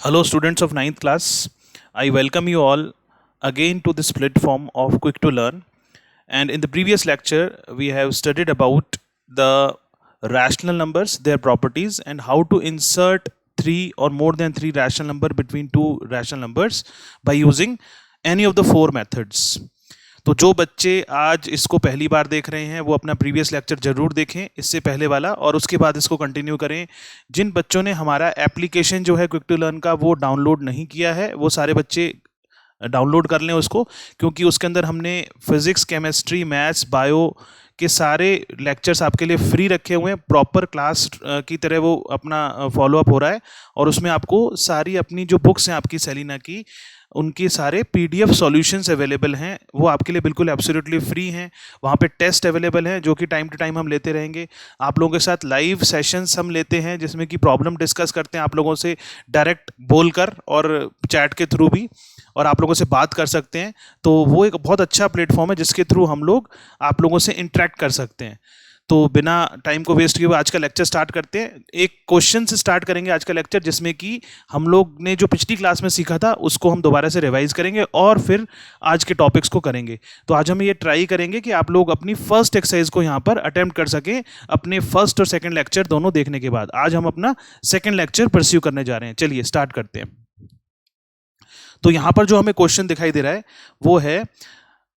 Hello, students of ninth class. I welcome you all again to this platform of Quick to Learn. And in the previous lecture, we have studied about the rational numbers, their properties, and how to insert three or more than three rational number between two rational numbers by using any of the four methods. तो जो बच्चे आज इसको पहली बार देख रहे हैं वो अपना प्रीवियस लेक्चर जरूर देखें इससे पहले वाला, और उसके बाद इसको कंटिन्यू करें. जिन बच्चों ने हमारा एप्लीकेशन जो है क्विक टू लर्न का वो डाउनलोड नहीं किया है, वो सारे बच्चे डाउनलोड कर लें उसको, क्योंकि उसके अंदर हमने फिजिक्स, केमिस्ट्री, मैथ्स, बायो के सारे लेक्चर्स आपके लिए फ्री रखे हुए हैं. प्रॉपर क्लास की तरह वो अपना फॉलोअप हो रहा है, और उसमें आपको सारी अपनी जो बुक्स हैं आपकी सेलिना की, उनके सारे पीडीएफ सॉल्यूशंस अवेलेबल हैं. वो आपके लिए बिल्कुल एब्सोल्युटली फ्री हैं. वहाँ पे टेस्ट अवेलेबल हैं जो कि टाइम टू टाइम हम लेते रहेंगे. आप लोगों के साथ लाइव सेशंस हम लेते हैं जिसमें कि प्रॉब्लम डिस्कस करते हैं आप लोगों से डायरेक्ट बोलकर और चैट के थ्रू भी, और आप लोगों से बात कर सकते हैं. तो वो एक बहुत अच्छा प्लेटफॉर्म है जिसके थ्रू हम लोग आप लोगों से इंटरेक्ट कर सकते हैं. तो बिना टाइम को वेस्ट किए हुए आज का लेक्चर स्टार्ट करते हैं. एक क्वेश्चन से स्टार्ट करेंगे आज का लेक्चर, जिसमें कि हम लोग ने जो पिछली क्लास में सीखा था उसको हम दोबारा से रिवाइज करेंगे और फिर आज के टॉपिक्स को करेंगे. तो आज हम ये ट्राई करेंगे कि आप लोग अपनी फर्स्ट एक्सरसाइज को यहाँ पर अटेम्प्ट कर सकें अपने फर्स्ट और सेकेंड लेक्चर दोनों देखने के बाद. आज हम अपना सेकेंड लेक्चर परस्यू करने जा रहे हैं. चलिए स्टार्ट करते हैं. तो यहाँ पर जो हमें क्वेश्चन दिखाई दे रहा है वो है,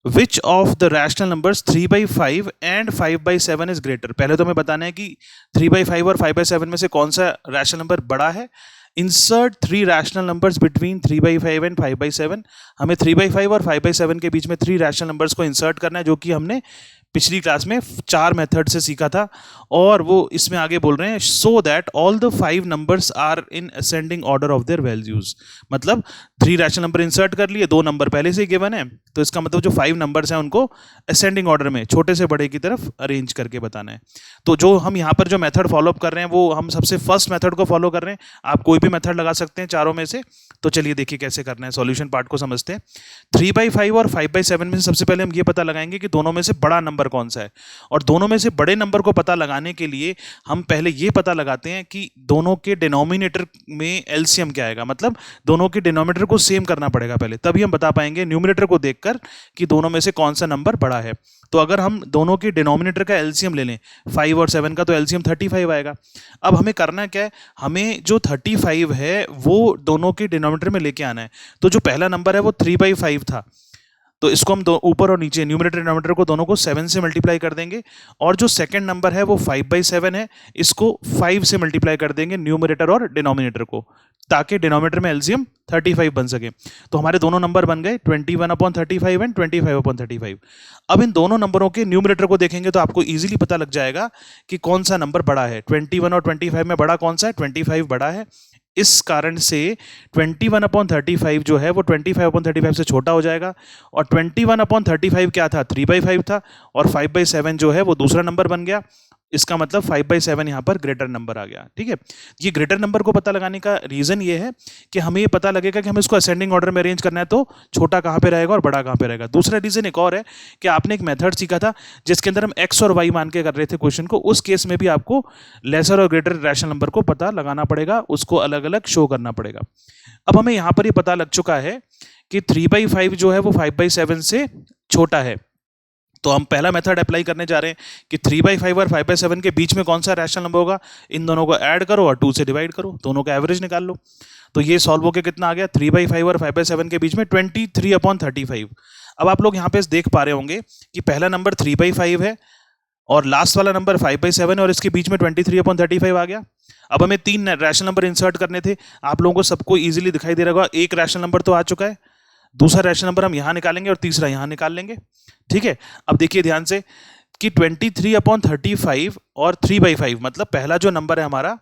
Which of the rational numbers 3/5 and 5/7 is greater? पहले तो हमें बताना है कि 3/5 और 5/7 में से कौन सा रैशनल नंबर बड़ा है. Insert three rational numbers between 3/5 and 5/7. हमें 3/5 और 5/7 के बीच में थ्री रैशनल नंबर्स को इंसर्ट करना है, जो कि हमने पिछली क्लास में चार मेथड से सीखा था. और वो इसमें आगे बोल रहे हैं so that all the 5 numbers are in ascending order of their values. मतलब थ्री रैशनल नंबर इंसर्ट कर लिए, दो नंबर पहले से ही गिवन है, तो इसका मतलब जो 5 नंबर्स हैं उनको असेंडिंग ऑर्डर में छोटे से बड़े की तरफ अरेंज करके बताना है. तो जो हम यहाँ पर जो मेथड फॉलोअप कर रहे हैं वो हम सबसे फर्स्ट मेथड को फॉलो कर रहे हैं. आप कोई भी मेथड लगा सकते हैं चारों में से. तो चलिए देखिए कैसे करना है. सॉल्यूशन पार्ट को समझते हैं. 3/5 और 5/7 में से सबसे पहले हम ये पता लगाएंगे कि दोनों में से बड़ा नंबर कौन सा है. और दोनों में से बड़े नंबर को पता लगाने के लिए हम पहले ये पता लगाते हैं कि दोनों के डिनोमिनेटर में एलसीएम क्या आएगा. मतलब दोनों के डिनोमिनेटर को सेम करना पड़ेगा पहले, तभी हम बता पाएंगे न्यूमरेटर को देखकर कि दोनों में से कौन सा नंबर बड़ा है. तो अगर हम दोनों के डिनोमिनेटर का एलसीएम ले लें 5 और 7 का, तो एलसीएम 35 आएगा. अब हमें करना क्या है, हमें जो 35 है वो दोनों के डिनोमिनेटर में लेके आना है. तो जो पहला नंबर है वो 3/5 था, तो इसको हम ऊपर और नीचे न्यूमरेटर डिनोमिनेटर को दोनों को 7 से मल्टीप्लाई कर देंगे. और जो सेकंड नंबर है वो 5/7 है, इसको 5 से मल्टीप्लाई कर देंगे न्यूमरेटर और डिनोमिनेटर को, ताकि डिनोमिनेटर में एलसीएम 35 बन सके. तो हमारे दोनों नंबर बन गए 21/35 एंड 25/35. अब इन दोनों नंबरों के न्यूमरेटर को देखेंगे तो आपको इजीली पता लग जाएगा कि कौन सा नंबर बड़ा है. 21 और 25 में बड़ा कौन सा है, 25 बड़ा है. इस कारण से 21/35 जो है वो 25/35 से छोटा हो जाएगा. और 21/35 क्या था, 3/5 था. और 5/7 जो है वो दूसरा नंबर बन गया. इसका मतलब 5/7 यहाँ पर ग्रेटर नंबर आ गया. ठीक है. ये ग्रेटर नंबर को पता लगाने का रीजन ये है कि हमें ये पता लगेगा कि हमें इसको असेंडिंग ऑर्डर में अरेंज करना है, तो छोटा कहाँ पे रहेगा और बड़ा कहाँ पे रहेगा. दूसरा रीजन एक और है कि आपने एक मेथड सीखा था जिसके अंदर हम एक्स और वाई मान के कर रहे थे क्वेश्चन को. उस केस में भी आपको लेसर और ग्रेटर रैशनल नंबर को पता लगाना पड़ेगा, उसको अलग अलग शो करना पड़ेगा. अब हमें यहाँ पर ये पता लग चुका है कि 3/5 जो है वो 5/7 से छोटा है. तो हम पहला मेथड अप्लाई करने जा रहे हैं कि 3/5 और 5/7 के बीच में कौन सा रैशनल नंबर होगा. इन दोनों को ऐड करो और 2 से डिवाइड करो, दोनों का एवरेज निकाल लो. तो ये सॉल्व होकर कितना आ गया, 3/5 और 5/7 के बीच में 23/35. अब आप लोग यहाँ पे देख पा रहे होंगे कि पहला नंबर 3/5 है और लास्ट वाला नंबर 5/7 है, और इसके बीच में 23/35 आ गया. अब हमें 3 रैशनल नंबर इंसर्ट करने थे. आप लोगों को सबको ईजिली दिखाई दे रहा होगा, एक रैशनल नंबर तो आ चुका है, दूसरा रैशनल नंबर हम यहां निकालेंगे और तीसरा यहां निकाल लेंगे. ठीक है. अब देखिए ध्यान से कि 23/35 और 3/5, मतलब पहला जो नंबर है हमारा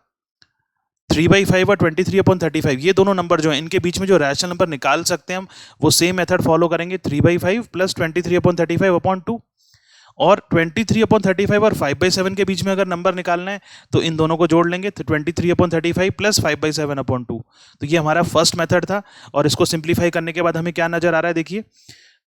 3/5 और 23/35, ये दोनों नंबर जो है इनके बीच में जो रैशनल नंबर निकाल सकते हैं हम, वो सेम मेथड फॉलो करेंगे. 3/5 प्लस 23/35/2. और 23/35 और 5/7 के बीच में अगर नंबर निकालना है तो इन दोनों को जोड़ लेंगे, तो 23/35 प्लस 5/7/2. तो ये हमारा फर्स्ट मेथड था. और इसको सिंप्लीफाई करने के बाद हमें क्या नजर आ रहा है, देखिए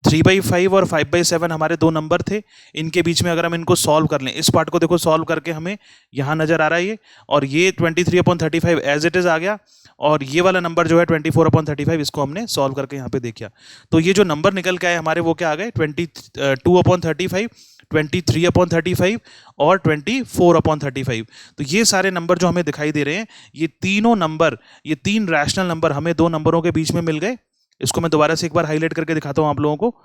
3/5 और 5/7 हमारे दो नंबर थे, इनके बीच में अगर हम इनको सॉल्व कर लें, इस पार्ट को देखो सॉल्व करके हमें यहाँ नजर आ रहा है ये, और ये 23/35 एज इट इज आ गया, और ये वाला नंबर जो है 24/35 इसको हमने सॉल्व करके यहाँ पे देखा। तो ये जो नंबर निकल के आए हमारे वो क्या आ गए, 22/35, 23/35 और 24/35। तो ये सारे नंबर जो हमें दिखाई दे रहे हैं, ये तीनों नंबर, ये तीन रैशनल नंबर हमें दो नंबरों के बीच में मिल गए। इसको मैं दोबारा से एक बार हाईलाइट करके दिखाता हूं आप लोगों को।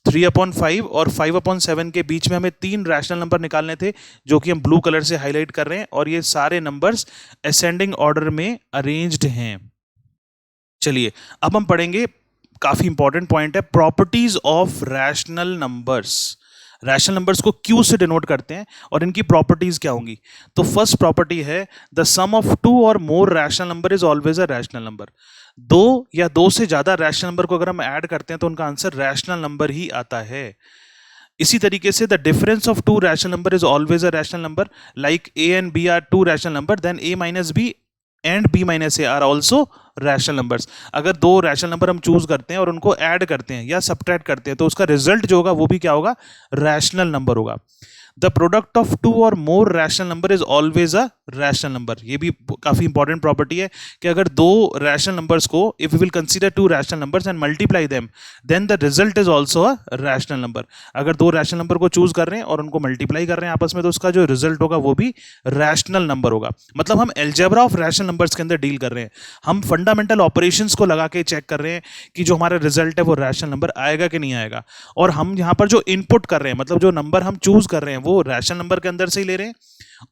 3/5 और 5/7 के बीच में हमें तीन रैशनल नंबर निकालने थे, जो कि हम ब्लू कलर से हाईलाइट कर रहे हैं, और ये सारे नंबर्स असेंडिंग ऑर्डर में अरेंज्ड हैं। चलिए अब हम पढ़ेंगे, काफी इंपॉर्टेंट पॉइंट है, properties of rational numbers. Rational numbers को क्यू से डिनोट करते हैं और इनकी प्रॉपर्टीज क्या होंगी। तो फर्स्ट प्रॉपर्टी है, द सम ऑफ टू और more rational number is always a rational number. दो या दो से ज्यादा रैशनल नंबर को अगर हम ऐड करते हैं तो उनका आंसर रैशनल नंबर ही आता है। इसी तरीके से the difference of two rational number is always a rational number, like a and b are two rational number, then a minus b and b minus a are also rational numbers. अगर दो rational number हम choose करते हैं और उनको add करते हैं या सब्ट्रैक्ट करते हैं तो उसका रिजल्ट जो होगा वो भी क्या होगा, रैशनल नंबर होगा। द प्रोडक्ट ऑफ टू और more rational number is always a rational number. ये भी काफी इंपॉर्टेंट प्रॉपर्टी है कि अगर दो रैशनल नंबर्स को, if we will consider two rational numbers and multiply them, then the result is also a rational number. अगर दो रैशनल नंबर को चूज कर रहे हैं और उनको मल्टीप्लाई कर रहे हैं आपस में, तो उसका जो रिजल्ट होगा वो भी रैशनल नंबर होगा। मतलब हम एल्जेब्रा ऑफ रैशनल नंबर्स के अंदर डील कर रहे हैं, हम फंडामेंटल ऑपरेशंस को लगा के चेक कर रहे हैं कि जो हमारा रिजल्ट है वो रैशनल नंबर आएगा कि नहीं आएगा। और हम यहाँ पर जो इनपुट कर रहे हैं, मतलब जो नंबर हम चूज कर रहे हैं, वो रैशनल नंबर के अंदर से ही ले रहे हैं,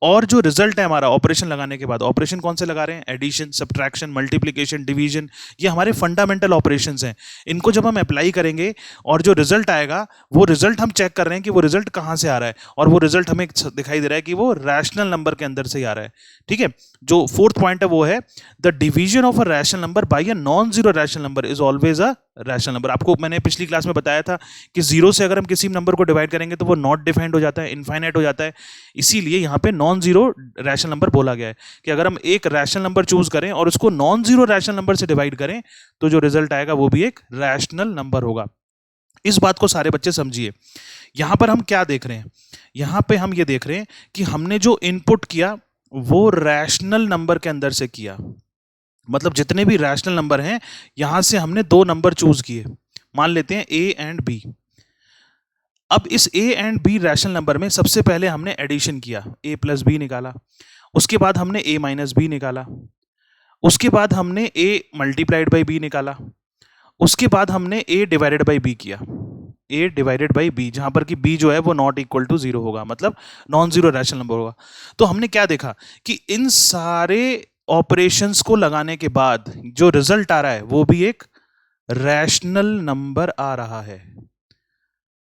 और जो रिजल्ट है हमारा ऑपरेशन लगाने के बाद, ऑपरेशन कौन से लगा रहे हैं, एडिशन, सब्ट्रैक्शन, मल्टीप्लिकेशन, डिवीजन, ये हमारे फंडामेंटल ऑपरेशंस हैं। इनको जब हम अप्लाई करेंगे और जो रिजल्ट आएगा, वो रिजल्ट हम चेक कर रहे हैं कि वो रिजल्ट कहां से आ रहा है, और वो रिजल्ट हमें दिखाई दे रहा है कि वो रैशनल नंबर के अंदर से ही आ रहा है। ठीक है, जो फोर्थ पॉइंट है वो है, the division of a rational number by a non zero rational number is always a rational number. आपको मैंने पिछली क्लास में बताया था कि जीरो से अगर हम किसी नंबर को डिवाइड करेंगे तो वो नॉट डिफाइंड हो जाता है, इनफाइनाइट हो जाता है। इसीलिए यहाँ पे नॉन जीरो रैशनल नंबर बोला गया है कि अगर हम एक रैशनल नंबर चूज करें और उसको नॉन जीरो रैशनल नंबर से डिवाइड करें तो जो रिजल्ट आएगा वो भी एक रैशनल नंबर होगा। इस बात को सारे बच्चे समझिए। यहां पर हम क्या देख रहे हैं, यहां पे हम ये देख रहे हैं कि हमने जो इनपुट किया वो रैशनल नंबर के अंदर से किया। मतलब जितने भी रैशनल नंबर हैं, यहां से हमने दो नंबर चूज किए, मान लेते हैं ए एंड बी। अब इस a and b rational number में सबसे पहले हमने एडिशन किया, ए प्लस बी निकाला, उसके बाद हमने ए माइनस बी निकाला, उसके बाद हमने ए मल्टीप्लाइड बाई बी निकाला, उसके बाद हमने ए डिवाइडेड बाई बी किया, ए डिवाइडेड बाई बी, जहां पर कि बी जो है वो नॉट इक्वल टू जीरो होगा, मतलब नॉन जीरो रैशनल नंबर होगा। तो हमने क्या देखा कि इन सारे ऑपरेशंस को लगाने के बाद जो रिजल्ट आ रहा है वो भी एक रैशनल नंबर आ रहा है।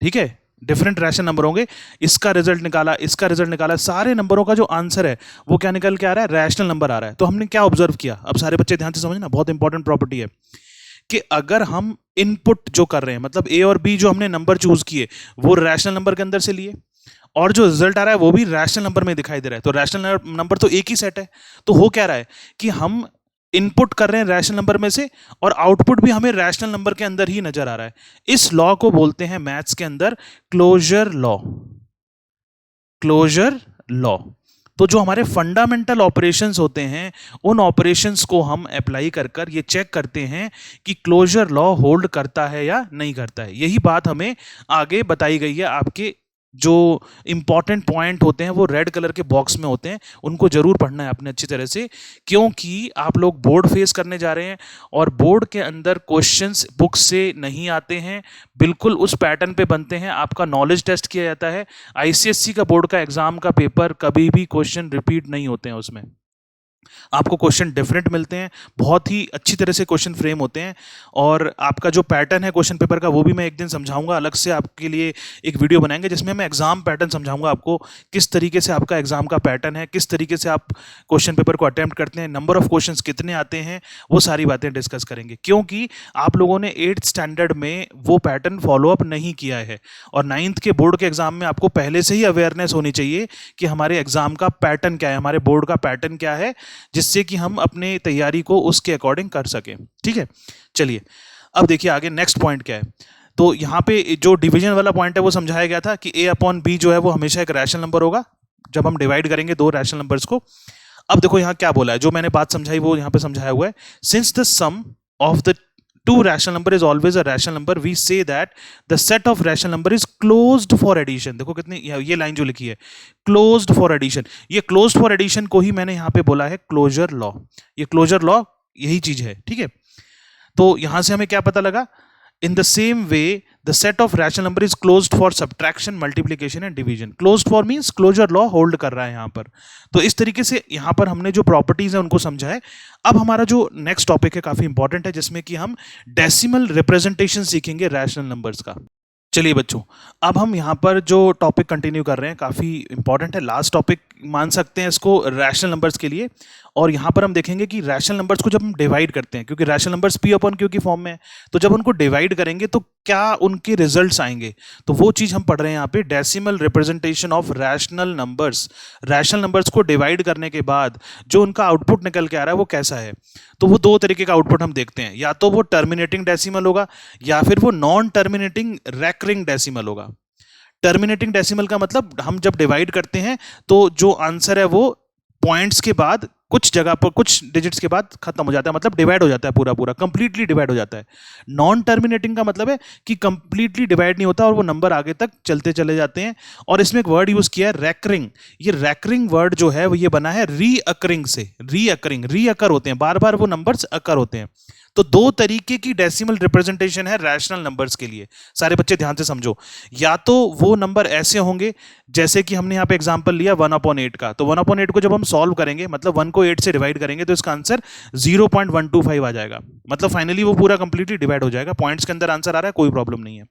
ठीक है, डिफरेंट रैशनल नंबर होंगे, इसका रिजल्ट निकाला, इसका रिजल्ट निकाला, सारे नंबरों का जो आंसर है वो क्या निकल के आ रहा है, रैशनल नंबर आ रहा है। तो हमने क्या ऑब्जर्व किया, अब सारे बच्चे ध्यान से समझना, बहुत इंपॉर्टेंट प्रॉपर्टी है कि अगर हम इनपुट जो कर रहे हैं, मतलब ए और बी जो हमने नंबर चूज किए वो रैशनल नंबर के अंदर से लिए, और जो रिजल्ट आ रहा है वो भी रैशनल नंबर में दिखाई दे रहा है, तो रैशनल नंबर तो एक ही सेट है। तो हो क्या रहा है कि हम इनपुट कर रहे हैं रैशनल नंबर में से, और आउटपुट भी हमें रैशनल नंबर के अंदर ही नजर आ रहा है। इस लॉ को बोलते हैं मैथ्स के अंदर क्लोजर लॉ। Closure law. तो जो हमारे फंडामेंटल ऑपरेशंस होते हैं, उन ऑपरेशंस को हम अप्लाई कर कर ये चेक करते हैं कि क्लोजर लॉ होल्ड करता है या नहीं करता है। यही बात हमें आगे बताई गई है। आपके जो इंपॉर्टेंट पॉइंट होते हैं वो रेड कलर के बॉक्स में होते हैं, उनको जरूर पढ़ना है आपने अच्छी तरह से, क्योंकि आप लोग बोर्ड फेस करने जा रहे हैं और बोर्ड के अंदर क्वेश्चंस बुक से नहीं आते हैं, बिल्कुल उस पैटर्न पे बनते हैं। आपका नॉलेज टेस्ट किया जाता है। आईसीएससी का बोर्ड का एग्जाम का पेपर कभी भी क्वेश्चन रिपीट नहीं होते हैं, उसमें आपको क्वेश्चन डिफरेंट मिलते हैं, बहुत ही अच्छी तरह से क्वेश्चन फ्रेम होते हैं। और आपका जो पैटर्न है क्वेश्चन पेपर का वो भी मैं एक दिन समझाऊंगा, अलग से आपके लिए एक वीडियो बनाएंगे जिसमें मैं एग्जाम पैटर्न समझाऊंगा आपको, किस तरीके से आपका एग्जाम का पैटर्न है, किस तरीके से आप क्वेश्चन पेपर को अटेम्प्ट करते हैं, नंबर ऑफ क्वेश्चंस कितने आते हैं, वो सारी बातें डिस्कस करेंगे। क्योंकि आप लोगों ने 8th स्टैंडर्ड में वो पैटर्न फॉलोअप नहीं किया है, और 9th के बोर्ड के एग्जाम में आपको पहले से ही अवेयरनेस होनी चाहिए कि हमारे एग्जाम का पैटर्न क्या है, हमारे बोर्ड का पैटर्न क्या है, जिससे कि हम अपने तैयारी को उसके अकॉर्डिंग कर सकें। ठीक है, चलिए अब देखिए आगे नेक्स्ट पॉइंट क्या है। तो यहाँ पे जो डिवीजन वाला पॉइंट है वो समझाया गया था कि a अपॉन b जो है वो हमेशा एक रैशनल नंबर होगा जब हम डिवाइड करेंगे दो रैशनल नंबर्स को। अब देखो यहाँ क्या बोला है, जो मैंने बात समझाई वो यहाँ पे समझाया हुआ है। Since the sum of the two rational number is always a rational number, we say that the set of rational number is closed for addition। देखो कितनी ये लाइन जो लिखी है closed for addition, ये closed for addition को ही मैंने यहाँ पे बोला है क्लोजर लॉ। ये क्लोजर लॉ यही चीज है, ठीक है। तो यहां से हमें क्या पता लगा, in the same way the set of rational number is closed for subtraction, multiplication and division। closed for means closure law hold कर रहा है यहां पर। तो इस तरीके से यहां पर हमने जो प्रॉपर्टीज है उनको समझा है। अब हमारा जो नेक्स्ट टॉपिक है काफी इंपॉर्टेंट है, जिसमें कि हम डेसिमल रिप्रेजेंटेशन सीखेंगे रैशनल नंबर्स का। चलिए बच्चों, अब हम यहाँ पर जो टॉपिक कंटिन्यू कर रहे हैं काफ़ी इंपॉर्टेंट है, लास्ट टॉपिक मान सकते हैं इसको रैशनल नंबर्स के लिए। और यहाँ पर हम देखेंगे कि रैशनल नंबर्स को जब हम डिवाइड करते हैं, क्योंकि rational numbers p upon q की फॉर्म में है, तो जब उनको डिवाइड करेंगे तो क्या उनके रिजल्ट्स आएंगे, तो वो चीज़ हम पढ़ रहे हैं यहाँ पे, decimal representation of rational numbers. Rational numbers को डिवाइड करने के बाद जो उनका आउटपुट निकल के आ रहा है वो कैसा है। तो वो दो तरीके का आउटपुट हम देखते हैं, या तो वो टर्मिनेटिंग डेसिमल होगा या फिर वो नॉन टर्मिनेटिंग रैकरिंग डेसिमल होगा। टर्मिनेटिंग डेसिमल का मतलब हम जब डिवाइड करते हैं तो जो आंसर है वो पॉइंट्स के बाद कुछ जगह पर कुछ डिजिट्स के बाद खत्म हो जाता है, मतलब डिवाइड हो जाता है, पूरा पूरा कंप्लीटली डिवाइड हो जाता है। नॉन टर्मिनेटिंग का मतलब है कि कंप्लीटली डिवाइड नहीं होता और वो नंबर आगे तक चलते चले जाते हैं। और इसमें एक वर्ड यूज किया है रैकरिंग। ये रैकरिंग वर्ड जो है वो ये बना है रीअकरिंग से। रीअकरिंग, रीअकर होते हैं, बार बार वो नंबर्स अकर होते हैं। तो दो तरीके की डेसिमल रिप्रेजेंटेशन है रैशनल नंबर्स के लिए। सारे बच्चे ध्यान से समझो, या तो वो नंबर ऐसे होंगे जैसे कि हमने यहाँ पे एग्जांपल लिया 1/8 का, तो 1/8 को जब हम सॉल्व करेंगे, मतलब 1 को 8 से डिवाइड करेंगे, तो इसका आंसर 0.125 आ जाएगा। मतलब फाइनली वो पूरा कंप्लीटली डिवाइड हो जाएगा, पॉइंट्स के अंदर आंसर आ रहा है, कोई प्रॉब्लम नहीं है।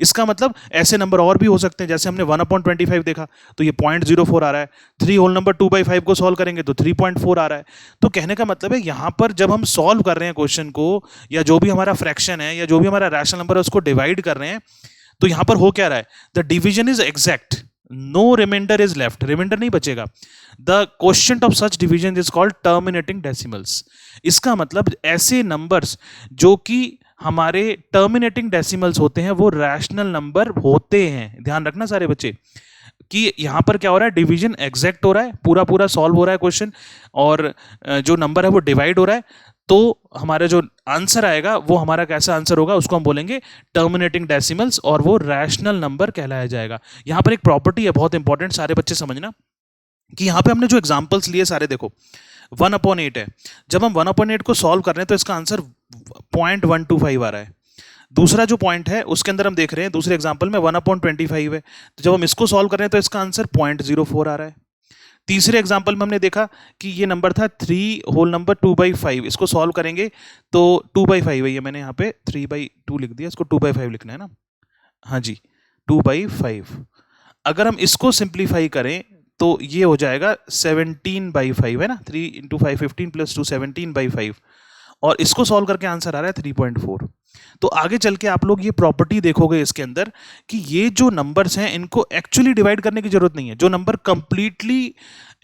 इसका मतलब ऐसे नंबर और भी हो सकते हैं, जैसे हमने 1/25 देखा तो ये 0.04 आ रहा है। 3 होल नंबर 2/5 को सॉल्व करेंगे तो 3.4 आ रहा है। तो कहने का मतलब है यहां पर जब हम सॉल्व कर रहे हैं क्वेश्चन को, या जो भी हमारा फ्रैक्शन है या जो भी हमारा रैशनल नंबर है उसको डिवाइड कर रहे हैं, तो यहां पर हो क्या रहा है, the division is exact, no remainder is left, remainder नहीं बचेगा। The quotient of such division is called terminating decimals. इसका मतलब ऐसे नंबर्स जो कि हमारे टर्मिनेटिंग डेसिमल्स होते हैं वो रैशनल नंबर होते हैं। ध्यान रखना सारे बच्चे कि यहां पर क्या हो रहा है, डिवीजन एग्जैक्ट हो रहा है, पूरा पूरा सॉल्व हो रहा है क्वेश्चन, और जो नंबर है वो डिवाइड हो रहा है। तो हमारा जो आंसर आएगा वो हमारा कैसा आंसर होगा, उसको हम बोलेंगे टर्मिनेटिंग डेसिमल्स, और वो रैशनल नंबर कहलाया जाएगा। यहां पर एक प्रॉपर्टी है बहुत इंपॉर्टेंट, सारे बच्चे समझना, कि यहां पे हमने जो एग्जांपल्स लिए सारे देखो 1/8 है। जब हम 1/8 को सॉल्व कर रहे हैं तो इसका आंसर 0.125 आ रहा है। दूसरा जो पॉइंट है उसके अंदर हम देख रहे हैं, दूसरे एग्जांपल में 1/25 है, तो जब हम इसको सॉल्व कर रहे हैं तो इसका आंसर 0.04 आ रहा है। तीसरे एग्जांपल में हमने देखा कि ये नंबर था 3 होल नंबर 2/5, इसको सॉल्व करेंगे तो 2/5 है, ये मैंने यहाँ पे 3/2 लिख दिया, इसको 2/5 लिखना है ना, हाँ जी 2/5। अगर हम इसको सिंप्लीफाई करें तो ये हो जाएगा 17/5 है ना, 3 × 5 15 + 2 17/5, और इसको सॉल्व करके आंसर आ रहा है 3.4। तो आगे चल के आप लोग ये प्रॉपर्टी देखोगे इसके अंदर कि ये जो नंबर्स हैं इनको एक्चुअली डिवाइड करने की जरूरत नहीं है। जो नंबर कंप्लीटली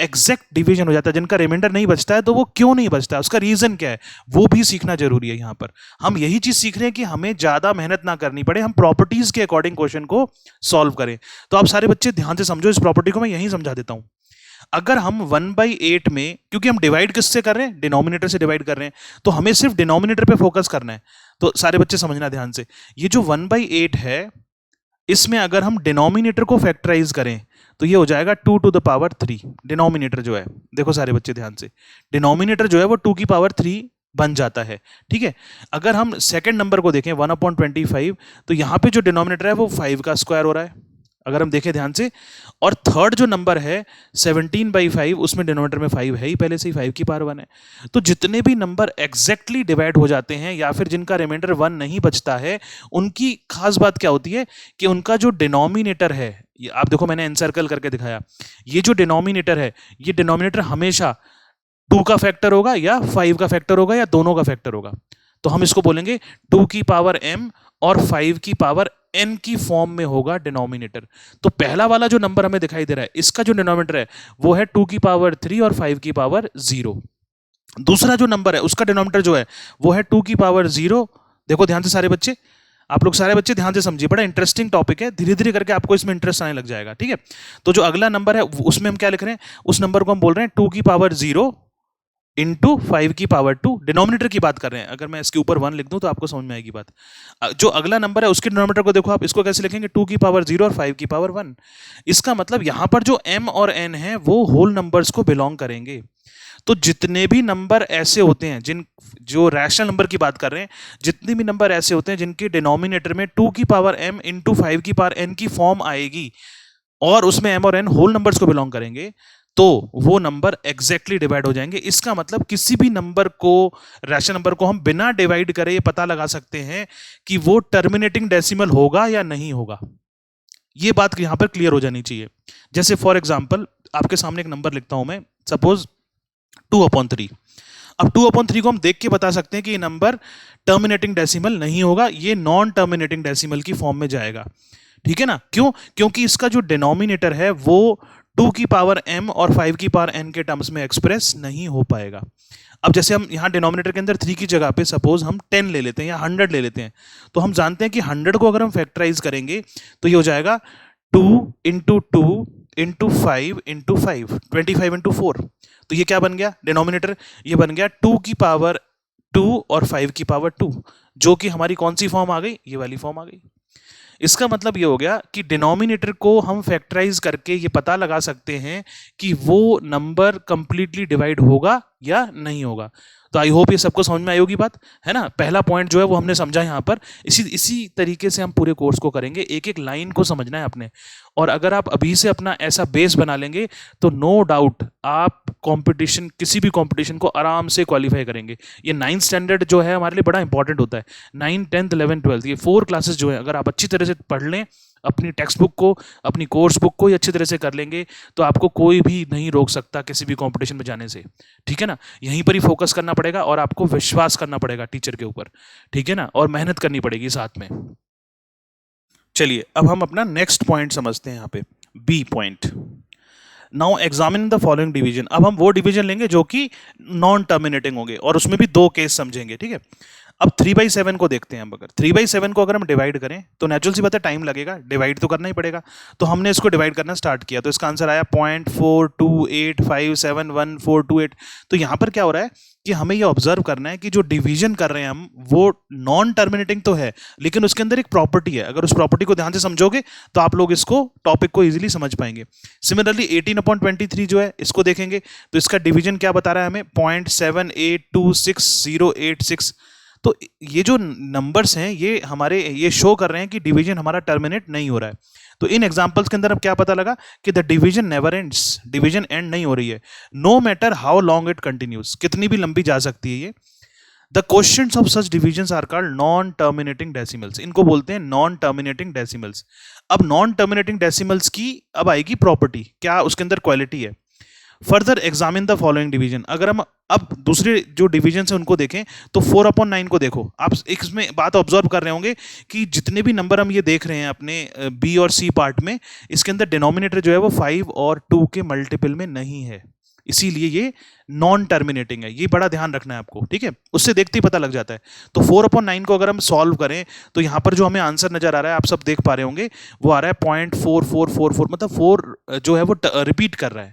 एग्जैक्ट डिवीजन हो जाता है, जिनका रिमाइंडर नहीं बचता है, तो वो क्यों नहीं बचता है, उसका रीजन क्या है, वो भी सीखना जरूरी है। यहाँ पर हम यही चीज सीख रहे हैं कि हमें ज्यादा मेहनत ना करनी पड़े, हम प्रॉपर्टीज के अकॉर्डिंग क्वेश्चन को सॉल्व करें। तो आप सारे बच्चे ध्यान से समझो, इस प्रॉपर्टी को मैं यही समझा देता हूं। अगर हम 1/8 में, क्योंकि हम डिवाइड किससे कर रहे हैं, डिनोमिनेटर से डिवाइड कर रहे हैं, तो हमें सिर्फ डिनोमिनेटर पे फोकस करना है। तो सारे बच्चे समझना ध्यान से, ये जो 1/8 है इसमें अगर हम डिनोमिनेटर को फैक्टराइज करें तो ये हो जाएगा 2⁻3। डिनोमिनेटर जो है, देखो सारे बच्चे ध्यान से, डिनोमिनेटर जो है वो 2⁻3 बन जाता है, ठीक है। अगर हम सेकंड नंबर को देखें 1/25, तो यहां पे जो डिनोमिनेटर है वो 5 का स्क्वायर हो रहा है, अगर हम देखें ध्यान से। और थर्ड जो नंबर है 17/5, उसमें डिनोमिनेटर में 5 है ही पहले से ही, 5 की पावर 1 है। तो जितने भी नंबर एग्जैक्टली डिवाइड हो जाते हैं या फिर जिनका रिमाइंडर 1 नहीं बचता है, उनकी खास बात क्या होती है कि उनका जो डिनोमिनेटर है, ये आप देखो मैंने एनसर्कल करके दिखाया, ये जो डिनोमिनेटर है, ये डिनोमिनेटर हमेशा 2 का फैक्टर होगा या 5 का फैक्टर होगा या दोनों का फैक्टर होगा। तो हम इसको बोलेंगे 2 की पावर m और 5 की पावर n की फॉर्म में होगा डिनोमिनेटर। तो पहला वाला जो नंबर हमें दिखाई दे रहा है, इसका जो डिनोमिनेटर है वो है 2 की पावर 3 और 5 की पावर 0। दूसरा जो नंबर है उसका डिनोमिनेटर जो है वो है 2 की पावर 0, देखो ध्यान से सारे बच्चे, आप लोग सारे बच्चे ध्यान से समझिए, बड़ा इंटरेस्टिंग टॉपिक है, धीरे धीरे करके आपको इसमें इंटरेस्ट आने लग जाएगा, ठीक है। तो जो अगला नंबर है उसमें हम क्या लिख रहे हैं, उस नंबर को हम बोल रहे हैं 2 की पावर 0 इंटू 5 की पावर 2, डिनोमिनेटर की बात कर रहे हैं। अगर मैं इसके ऊपर 1 लिख दूं तो आपको समझ में आएगी बात। जो अगला नंबर है उसके डिनोमिनेटर को देखो आप, इसको कैसे लिखेंगे, 2 की पावर 0 और 5 की पावर 1। इसका मतलब यहां पर जो m और n है वो होल नंबर्स को बिलोंग करेंगे। तो जितने भी नंबर ऐसे होते हैं जो रैशनल नंबर की बात कर रहे हैं, जितने भी नंबर ऐसे होते हैं जिनके डिनोमिनेटर में 2 की पावर m इंटू 5 की पावर n की फॉर्म आएगी और उसमें m और n होल नंबर्स को बिलोंग करेंगे, तो वो नंबर एग्जैक्टली डिवाइड हो जाएंगे। इसका मतलब किसी भी नंबर को, रैशनल नंबर को हम बिना डिवाइड करे ये पता लगा सकते हैं कि वो टर्मिनेटिंग डेसिमल होगा या नहीं होगा। ये बात यहां पर क्लियर हो जानी चाहिए। जैसे फॉर एग्जांपल आपके सामने एक नंबर लिखता हूं मैं, सपोज 2/3। अब 2/3 को हम देख के बता सकते हैं कि ये नंबर टर्मिनेटिंग डेसिमल नहीं होगा, ये नॉन टर्मिनेटिंग डेसिमल की फॉर्म में जाएगा, ठीक है ना। क्यों? क्योंकि इसका जो डिनोमिनेटर है वो 2 की पावर m और 5 की पावर n के टर्म्स में एक्सप्रेस नहीं हो पाएगा। अब जैसे हम यहां डिनोमिनेटर के अंदर 3 की जगह पे सपोज हम 10 ले लेते हैं या 100 ले लेते हैं, तो हम जानते हैं कि 100 को अगर हम फैक्टराइज करेंगे तो ये हो जाएगा 2 इंटू 2 इंटू 5 इंटू 5, 25 इंटू 4। तो ये क्या बन गया डिनोमिनेटर, ये बन गया 2 की पावर 2 और 5 की पावर 2, जो कि हमारी कौन सी फॉर्म आ गई, ये वाली फॉर्म आ गई। इसका मतलब ये हो गया कि डिनोमिनेटर को हम फैक्टराइज करके ये पता लगा सकते हैं कि वो नंबर कंप्लीटली डिवाइड होगा या नहीं होगा। तो आई होप ये सबको समझ में आई होगी बात, है ना। पहला पॉइंट जो है वो हमने समझा यहाँ पर। इसी तरीके से हम पूरे कोर्स को करेंगे, एक एक लाइन को समझना है आपने। और अगर आप अभी से अपना ऐसा बेस बना लेंगे तो नो डाउट आप कंपटीशन, किसी भी कंपटीशन को आराम से क्वालिफाई करेंगे। ये 9th स्टैंडर्ड जो है हमारे लिए बड़ा इंपॉर्टेंट होता है। 9, 10th, 11, 12 ये 4 क्लासेस जो है अगर आप अच्छी तरह से पढ़ लें, अपनी टेक्स्ट बुक को, अपनी कोर्स बुक को ही अच्छी तरह से कर लेंगे, तो आपको कोई भी नहीं रोक सकता किसी भी कंपटीशन में जाने से, ठीक है ना। यहीं पर ही फोकस करना पड़ेगा और आपको विश्वास करना पड़ेगा टीचर के ऊपर, ठीक है ना, और मेहनत करनी पड़ेगी साथ में। चलिए अब हम अपना नेक्स्ट पॉइंट समझते हैं यहाँ पे, b point. Now examine the following division. अब हम वो डिवीजन लेंगे जो कि नॉन टर्मिनेटिंग होंगे और उसमें भी 2 केस समझेंगे, ठीक है। अब 3/7 को देखते हैं। अब अगर 3/7 को अगर हम डिवाइड करें तो नेचुरल सी बात है टाइम लगेगा, डिवाइड तो करना ही पड़ेगा। तो हमने इसको डिवाइड करना स्टार्ट किया, तो इसका आंसर आया 0.428571428। तो यहाँ पर क्या हो रहा है कि हमें ये ऑब्जर्व करना है कि जो डिवीजन कर रहे हैं हम वो नॉन टर्मिनेटिंग तो है, लेकिन उसके अंदर एक प्रॉपर्टी है। अगर उस प्रॉपर्टी को ध्यान से समझोगे तो आप लोग इसको टॉपिक को इजीली समझ पाएंगे। सिमिलरली 18/23 जो है इसको देखेंगे तो इसका डिवीजन क्या बता रहा है हमें, 0.78260886। तो ये जो नंबर्स हैं ये हमारे ये शो कर रहे हैं कि डिवीजन हमारा टर्मिनेट नहीं हो रहा है। तो इन एग्जांपल्स के अंदर अब क्या पता लगा कि the division never ends, division end नहीं हो रही है, no matter how long it continues, कितनी भी लंबी जा सकती है ये। The questions of such divisions are called non terminating decimals, इनको बोलते हैं नॉन टर्मिनेटिंग डेसिमल्स। अब नॉन टर्मिनेटिंग डेसिमल्स की अब आएगी प्रॉपर्टी, क्या उसके अंदर क्वालिटी है। Further examine the following division. अगर हम अब दूसरे जो डिवीजन है उनको देखें तो 4/9 को देखो आप, इसमें बात ऑब्जर्व कर रहे होंगे कि जितने भी नंबर हम ये देख रहे हैं अपने बी और सी पार्ट में, इसके अंदर डिनोमिनेटर जो है वो 5 और 2 के मल्टीपल में नहीं है, इसीलिए ये नॉन टर्मिनेटिंग है। ये बड़ा ध्यान रखना है आपको, ठीक है, उससे देखते ही पता लग जाता है। तो 4/9 को अगर हम सॉल्व करें तो यहाँ पर जो हमें आंसर नजर आ रहा है, आप सब देख पा रहे होंगे, वो आ रहा है 0.4444, मतलब 4 जो है वो रिपीट कर रहा है।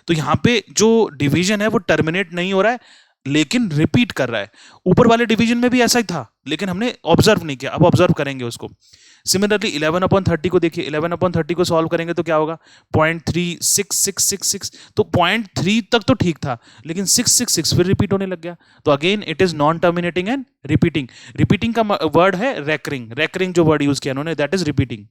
तो यहाँ पे जो डिवीजन है वो टर्मिनेट नहीं हो रहा है लेकिन रिपीट कर रहा है। ऊपर वाले डिवीजन में भी ऐसा ही था लेकिन हमने ऑब्जर्व नहीं किया, अब ऑब्जर्व करेंगे उसको। सिमिलरली 11/30 को देखिए, 11/30 को सॉल्व करेंगे तो क्या होगा, 0.36666। तो 0.3 तक तो ठीक था लेकिन 666 फिर रिपीट होने लग गया। तो again it is non terminating and repeating. Repeating का वर्ड है रेकरिंग, रेकरिंग जो वर्ड यूज किया उन्होंने, दैट इज रिपीटिंग।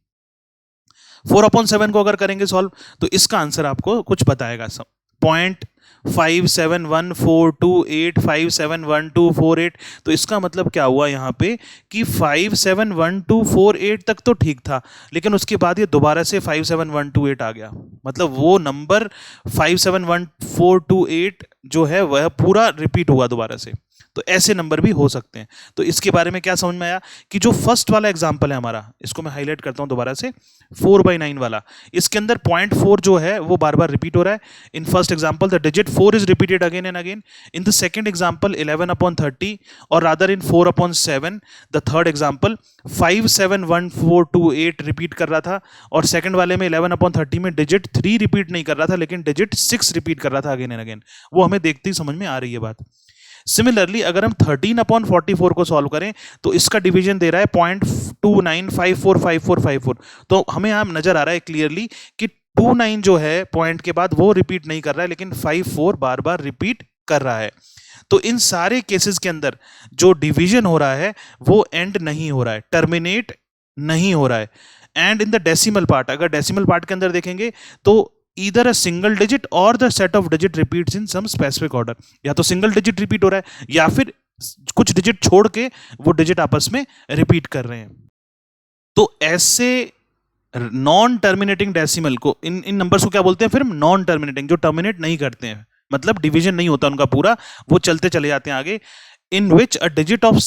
4/7 को अगर करेंगे सॉल्व तो इसका आंसर आपको कुछ बताएगा, 0.571428571248। तो इसका मतलब क्या हुआ यहाँ पे कि 571248 तक तो ठीक था लेकिन उसके बाद ये दोबारा से 57128 आ गया। मतलब वो नंबर 571428 जो है वह पूरा रिपीट हुआ दोबारा से। तो ऐसे नंबर भी हो सकते हैं। तो इसके बारे में क्या समझ में आया कि जो फर्स्ट वाला एग्जाम्पल है हमारा, इसको मैं हाईलाइट करता हूं दोबारा से, 4/9 वाला, इसके अंदर 0.4 जो है वो बार बार रिपीट हो रहा है। In first example the digit 4 is repeated again and again. In the second example 11/30, और rather in 4/7। The third example 571428 repeat कर रहा था, और सेकंड वाले में 11/30 में डिजिट 3 रिपीट नहीं कर रहा था लेकिन डिजिट 6 रिपीट कर रहा था अगेन एंड अगेन। वो हमें देखते ही समझ में आ रही है बात। सिमिलरली अगर हम 13/44 को सॉल्व करें तो इसका डिवीजन दे रहा है 0.29545454। तो हमें यहां नजर आ रहा है क्लियरली कि 29 जो है पॉइंट के बाद वो रिपीट नहीं कर रहा है लेकिन 54 बार बार रिपीट कर रहा है। तो इन सारे केसेस के अंदर जो डिवीजन हो रहा है वो एंड नहीं हो रहा है, टर्मिनेट नहीं हो रहा है। And in the decimal part, अगर डेसिमल पार्ट के अंदर देखेंगे तो either a single digit or the set of digit repeats in some specific order, या तो सिंगल डिजिट रिपीट हो रहा है या फिर कुछ डिजिट छोड़ के वो डिजिट आपस में रिपीट कर रहे हैं। तो ऐसे नॉन टर्मिनेटिंग डेसिमल को, इन नंबर्स को क्या बोलते हैं फिर? नॉन टर्मिनेटिंग, जो टर्मिनेट नहीं करते हैं, मतलब डिवीजन नहीं होता उनका पूरा, वो चलते चले जाते हैं आगे। इन विच अ डिजिट और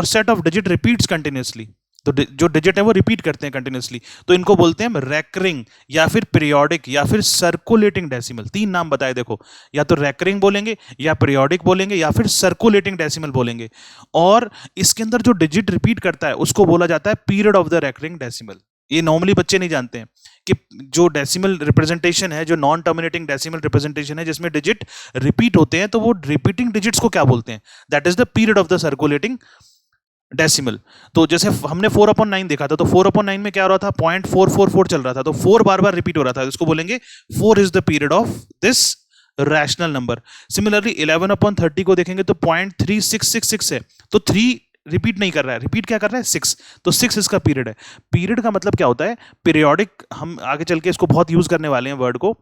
set of digit repeats continuously, तो जो डिजिट है वो रिपीट करते हैं कंटिन्यूसली, तो इनको बोलते हैं रैकरिंग या फिर पीरियोडिक या फिर सर्कुलेटिंग डेसिमल। 3 नाम बताए देखो, या तो रैकरिंग बोलेंगे या पीरियोडिक बोलेंगे या फिर सर्कुलेटिंग डेसिमल बोलेंगे। और इसके अंदर जो डिजिट रिपीट करता है उसको बोला जाता है period of the recurring decimal. ये नॉर्मली बच्चे नहीं जानते हैं कि जो डेसिमल रिप्रेजेंटेशन है, जो नॉन टर्मिनेटिंग डेसिमल रिप्रेजेंटेशन है जिसमें डिजिट रिपीट होते हैं, तो वो रिपीटिंग डिजिट्स को क्या बोलते हैं? That is the period of the circulating decimal. तो जैसे हमने 4/9 देखा था, तो 4/9 में क्या हो रहा था? 0.444 चल रहा था, तो 4 बार बार रिपीट हो रहा था, इसको बोलेंगे 4 is the period of this rational number. Similarly 11/30 को देखेंगे तो 0.3666 है, तो 3 रिपीट नहीं कर रहा है, रिपीट क्या कर रहा है? 6, तो 6 इसका पीरियड है। पीरियड का मतलब क्या होता है? पीरियोडिक, हम आगे चल के इसको बहुत यूज करने वाले हैं वर्ड को।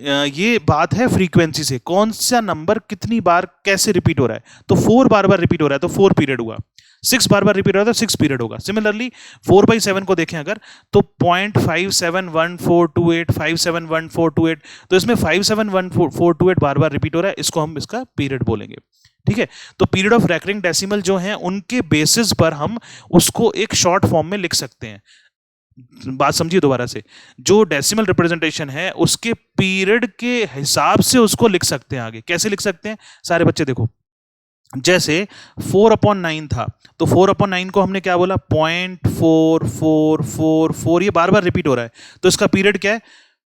ये बात है फ्रीक्वेंसी से, कौन सा नंबर कितनी बार कैसे रिपीट हो रहा है। तो 4 बार बार रिपीट हो रहा है तो 4 पीरियड हुआ, 6 बार बार रिपीट हो रहा है तो 6 पीरियड होगा। सिमिलरली 4/7 को देखें अगर, तो 0.571428 571428, तो इसमें 571428 बार बार रिपीट हो रहा है, इसको हम इसका पीरियड बोलेंगे। ठीक है, तो पीरियड ऑफ रैकरिंग डेसिमल जो है उनके बेसिस पर हम उसको एक शॉर्ट फॉर्म में लिख सकते हैं। बात समझिए दोबारा से, जो डेसिमल रिप्रेजेंटेशन है उसके पीरियड के हिसाब से उसको लिख सकते हैं। आगे कैसे लिख सकते हैं सारे बच्चे देखो, जैसे 4/9 था, तो 4/9 को हमने क्या बोला? 0.4444, ये बार बार रिपीट हो रहा है, तो इसका पीरियड क्या है?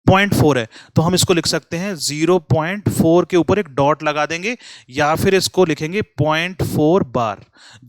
0.4 है, तो हम इसको लिख सकते हैं 0.4 के ऊपर एक डॉट लगा देंगे, या फिर इसको लिखेंगे 0.4 बार।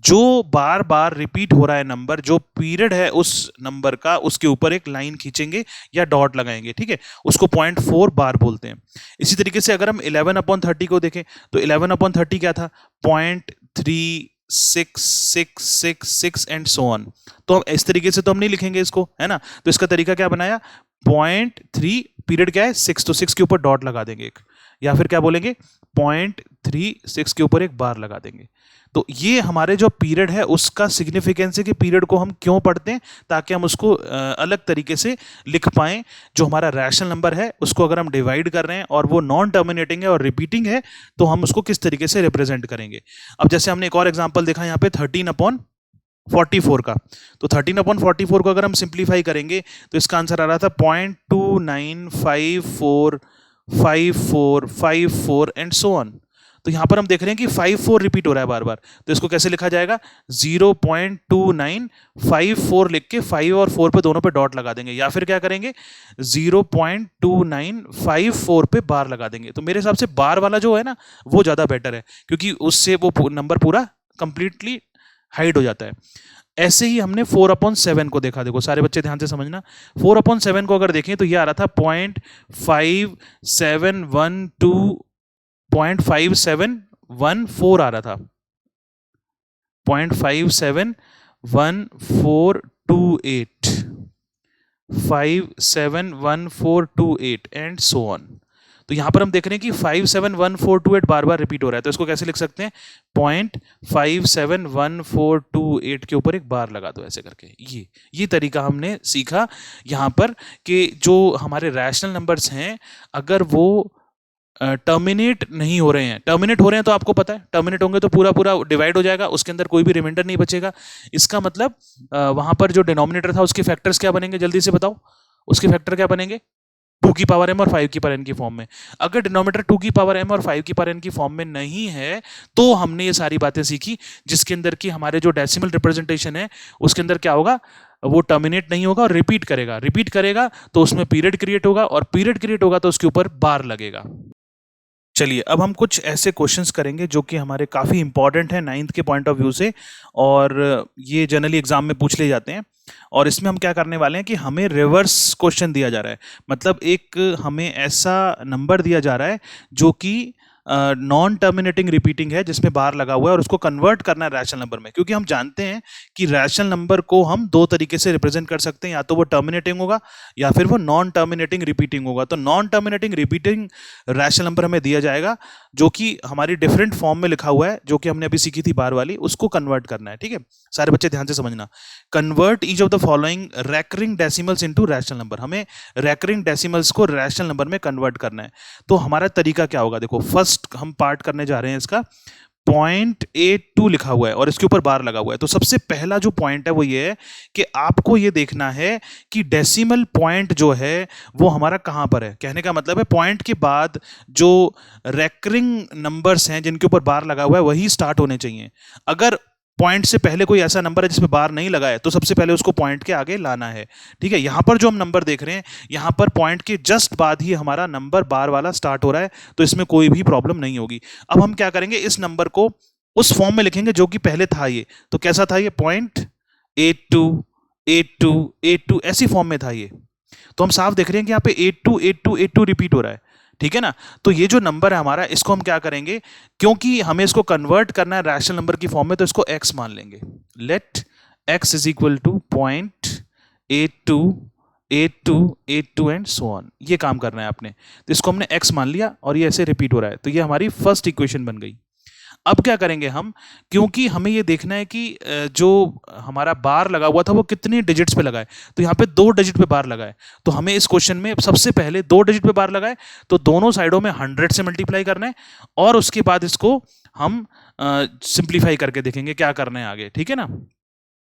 जो बार बार रिपीट हो रहा है नंबर, जो पीरियड है उस नंबर का, उसके ऊपर एक लाइन खींचेंगे या डॉट लगाएंगे, ठीक है, उसको 0.4 बार बोलते हैं। इसी तरीके से अगर हम 11/30 को देखें तो 11/30 क्या था? 0.3666 एंड सो ऑन। तो हम इस तरीके से तो हम नहीं लिखेंगे इसको, है ना, तो इसका तरीका क्या बनाया? 0.3 पीरियड क्या है? 6, तो 6 के ऊपर डॉट लगा देंगे एक, या फिर क्या बोलेंगे? 0.36 के ऊपर एक बार लगा देंगे। तो ये हमारे जो पीरियड है उसका सिग्निफिकेंस है कि पीरियड को हम क्यों पढ़ते हैं, ताकि हम उसको अलग तरीके से लिख पाएं। जो हमारा रैशनल नंबर है उसको अगर हम डिवाइड कर रहे हैं और वो नॉन टर्मिनेटिंग है और रिपीटिंग है, तो हम उसको किस तरीके से रिप्रेजेंट करेंगे। अब जैसे हमने एक और एग्जाम्पल देखा यहाँ पे 13/44 का, तो 13/44 को अगर हम सिंप्लीफाई करेंगे तो इसका आंसर आ रहा था 0.29545454 एंड सो ऑन। तो यहां पर हम देख रहे हैं कि 54 रिपीट हो रहा है बार बार, तो इसको कैसे लिखा जाएगा? 0.2954 लिख के 5 और 4 पे दोनों पे डॉट लगा देंगे, या फिर क्या करेंगे? 0.2954 पे बार लगा देंगे। तो मेरे हिसाब से बार वाला जो है ना वो ज्यादा बेटर है, क्योंकि उससे वो नंबर पूरा कंप्लीटली हाइड हो जाता है। ऐसे ही हमने 4/7 को देखा, देखो सारे बच्चे ध्यान से समझना। 4/7 को अगर देखें तो ये आ रहा था 0.5714 आ रहा था, 0.571428 571428 एंड सो ऑन। तो यहां पर हम देख रहे हैं कि 571428 बार बार रिपीट हो रहा है, तो इसको कैसे लिख सकते हैं? 0.571428 के ऊपर एक बार लगा दो ऐसे करके। ये तरीका हमने सीखा यहां पर कि जो हमारे रैशनल नंबर्स हैं, अगर वो टर्मिनेट नहीं हो रहे हैं। टर्मिनेट हो रहे हैं तो आपको पता है टर्मिनेट होंगे तो पूरा पूरा डिवाइड हो जाएगा, उसके अंदर कोई भी रिमाइंडर नहीं बचेगा। इसका मतलब वहां पर जो डिनोमिनेटर था उसके फैक्टर्स क्या बनेंगे, जल्दी से बताओ। उसके फैक्टर क्या बनेंगे, 2 की पावर m और 5 की पावर n की फॉर्म में। अगर डिनोमिनेटर 2 की पावर m और 5 की पावर n की फॉर्म में नहीं है तो हमने ये सारी बातें सीखी जिसके अंदर की हमारे जो डेसिमल रिप्रेजेंटेशन है उसके अंदर क्या होगा, वो टर्मिनेट नहीं होगा और रिपीट करेगा। रिपीट करेगा तो उसमें पीरियड क्रिएट होगा और पीरियड क्रिएट होगा तो उसके ऊपर बार लगेगा। चलिए अब हम कुछ ऐसे क्वेश्चंस करेंगे जो कि हमारे काफ़ी इंपॉर्टेंट है 9th के पॉइंट ऑफ व्यू से, और ये जनरली एग्जाम में पूछ लिए जाते हैं। और इसमें हम क्या करने वाले हैं कि हमें रिवर्स क्वेश्चन दिया जा रहा है, मतलब एक हमें ऐसा नंबर दिया जा रहा है जो कि नॉन टर्मिनेटिंग रिपीटिंग है जिसमें बार लगा हुआ है और उसको कन्वर्ट करना है रैशनल नंबर में। क्योंकि हम जानते हैं कि रैशनल नंबर को हम दो तरीके से रिप्रेजेंट कर सकते हैं, या तो वो टर्मिनेटिंग होगा या फिर वो नॉन टर्मिनेटिंग रिपीटिंग होगा। तो non terminating repeating rational number हमें दिया जाएगा जो कि हमारी डिफरेंट फॉर्म में लिखा हुआ है, जो कि हमने अभी सीखी थी बार वाली, उसको कन्वर्ट करना है। ठीक है, सारे बच्चे ध्यान से समझना। Convert each of the following recurring decimals into rational number. हमें रैकरिंग डेसिमल्स को रैशनल नंबर में कन्वर्ट करना है। तो हमारा तरीका क्या होगा, देखो फर्स्ट हम पार्ट करने जा रहे हैं इसका। 0.82 लिखा हुआ है और इसके ऊपर बार लगा हुआ है। तो सबसे पहला जो पॉइंट है वो ये है कि आपको ये देखना है कि डेसिमल पॉइंट जो है वो हमारा कहां पर है। कहने का मतलब है पॉइंट के बाद जो रेकरिंग नंबर्स हैं जिनके ऊपर बार लगा हुआ है वही स्टार्ट होने चाहिए। अगर पॉइंट से पहले कोई ऐसा नंबर है जिसमें बार नहीं लगा है तो सबसे पहले उसको पॉइंट के आगे लाना है। ठीक है, यहां पर जो हम नंबर देख रहे हैं यहां पर पॉइंट के जस्ट बाद ही हमारा नंबर बार वाला स्टार्ट हो रहा है, तो इसमें कोई भी प्रॉब्लम नहीं होगी। अब हम क्या करेंगे, इस नंबर को उस फॉर्म में लिखेंगे जो कि पहले था। ये तो कैसा था, ये 0.82 82 82 ऐसी फॉर्म में था ये। तो हम साफ देख रहे हैं कि यहाँ पे 82 82 82 रिपीट हो रहा है। ठीक है ना, तो ये जो नंबर है हमारा इसको हम क्या करेंगे, क्योंकि हमें इसको कन्वर्ट करना है रैशनल नंबर की फॉर्म में, तो इसको x मान लेंगे। Let x is equal to 0.82 82 82 and so on. ये काम करना है आपने, तो इसको हमने x मान लिया और ये ऐसे रिपीट हो रहा है, तो ये हमारी फर्स्ट इक्वेशन बन गई। अब क्या करेंगे हम, क्योंकि हमें ये देखना है कि जो हमारा बार लगा हुआ था वो कितने डिजिट्स पे लगा है, तो यहाँ पे 2 डिजिट पे बार लगा है। तो हमें इस क्वेश्चन में सबसे पहले 2 डिजिट पे बार लगा है तो दोनों साइडों में 100 से मल्टीप्लाई करना है और उसके बाद इसको हम सिंप्लीफाई करके देखेंगे क्या करना है आगे। ठीक है ना,